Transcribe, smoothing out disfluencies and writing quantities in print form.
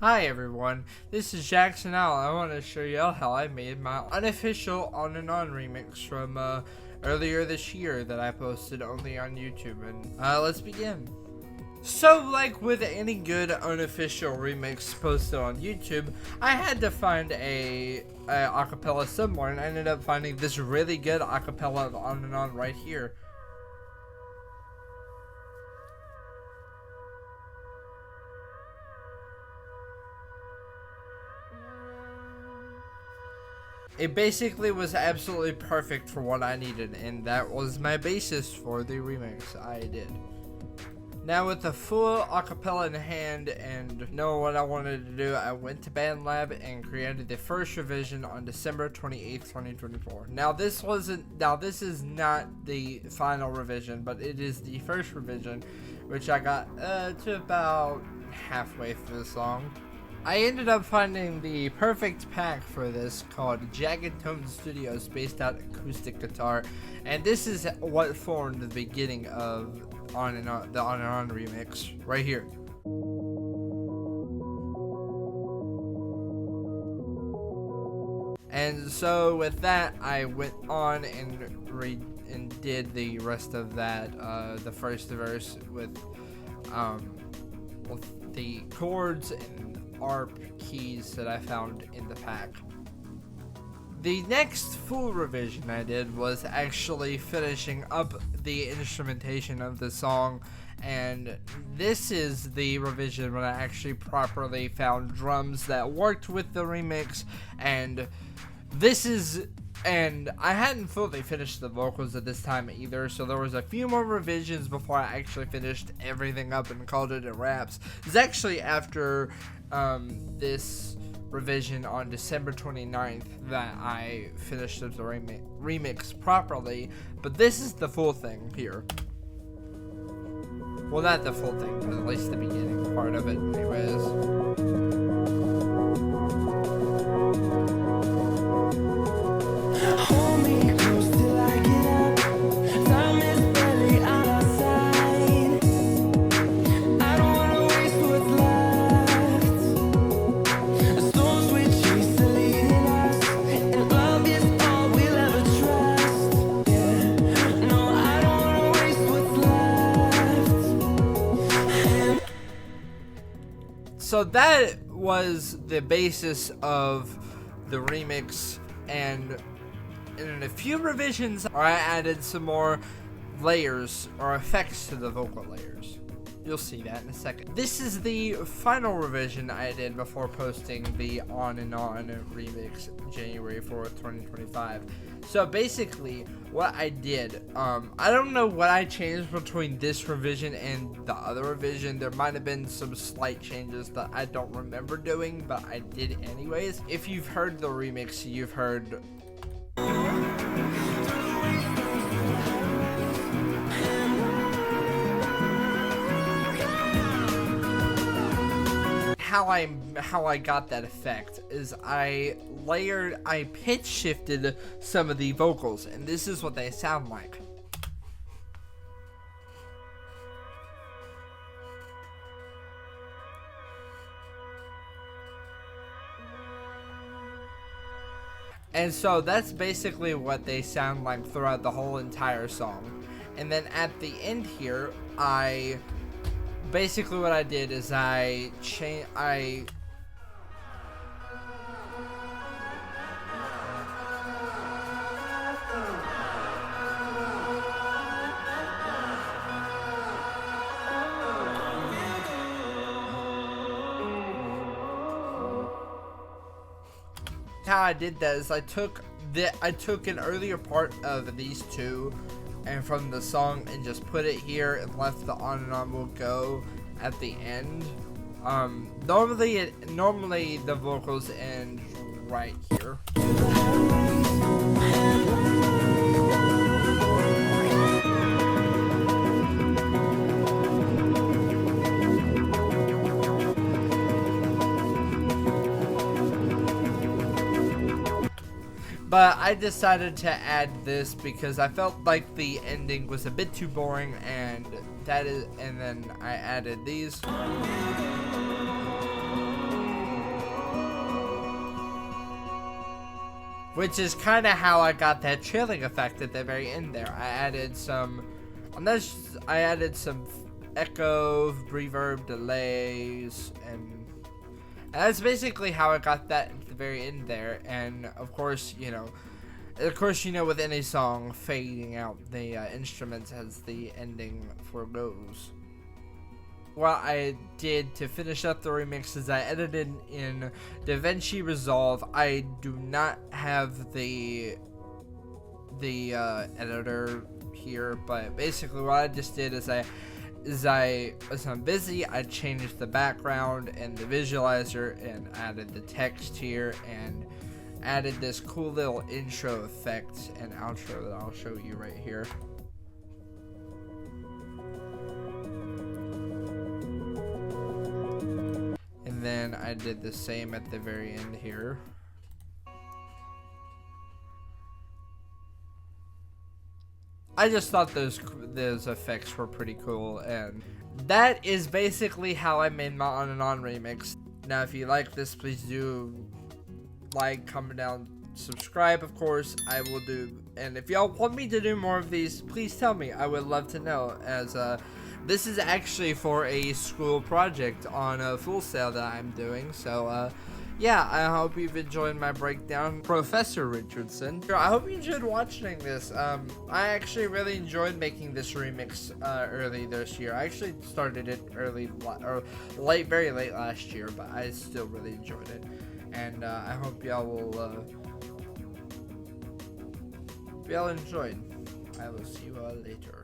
Hi everyone, this is Jackson Al. I want to show you how I made my unofficial On and On remix from earlier this year that I posted only on YouTube, and let's begin. So, like with any good unofficial remix posted on YouTube, I had to find a acapella somewhere, and I ended up finding this really good acapella of On and On right here. It basically was absolutely perfect for what I needed, and that was my basis for the remix I did. Now with the full acapella in hand and knowing what I wanted to do, I went to BandLab and created the first revision on December 28th, 2024. Now this is not the final revision, but it is the first revision, which I got to about halfway through the song. I ended up finding the perfect pack for this called Jagged Tone Studios Spaced Out Acoustic Guitar, and this is what formed the beginning of the On and On remix right here. And so with that, I went on and did the rest of that, the first verse with the chords and ARP keys that I found in the pack. The next full revision I did was actually finishing up the instrumentation of the song, and this is the revision when I actually properly found drums that worked with the remix, and I hadn't fully finished the vocals at this time either, so there was a few more revisions before I actually finished everything up and called it a wraps. It's actually after this revision on December 29th that I finished up the remix properly, but this is the full thing here. Well, not the full thing, but at least the beginning part of it anyways. So that was the basis of the remix, and in a few revisions I added some more layers or effects to the vocal layers. You'll see that in a second. This is the final revision I did before posting the On and On remix January 4th, 2025. So basically what I did, I don't know what I changed between this revision and the other revision. There might have been some slight changes that I don't remember doing, but I did anyways. If you've heard the remix, you've heard how I got that effect is I pitch shifted some of the vocals, and this is what they sound like. And so that's basically what they sound like throughout the whole entire song. And then at the end here, basically what I did is how I did that is I took an earlier part of these two and from the song and just put it here and left the On and On will go at the end. Normally the vocals end right here. But I decided to add this because I felt like the ending was a bit too boring, and then I added these. which is kind of how I got that chilling effect at the very end there. I added some echo, reverb, delays, and that's basically how I got that at the very end there. And of course, you know, with any song, fading out the instruments as the ending forgoes. What I did to finish up the remix is I edited in DaVinci Resolve. I do not have the editor here, but basically what I just did is as I'm busy, I changed the background and the visualizer and added the text here and added this cool little intro effect and outro that I'll show you right here. And then I did the same at the very end here. I just thought those effects were pretty cool, and that is basically how I made my On and On remix. Now, if you like this, please do like, comment down, subscribe, of course. I will do, and if y'all want me to do more of these, please tell me. I would love to know, as this is actually for a school project on a Full Sail that I'm doing. So yeah, I hope you've enjoyed my breakdown, Professor Richardson. I hope you enjoyed watching this. I actually really enjoyed making this remix early this year. I actually started it very late last year, but I still really enjoyed it. And I hope y'all will enjoyed. I will see you all later.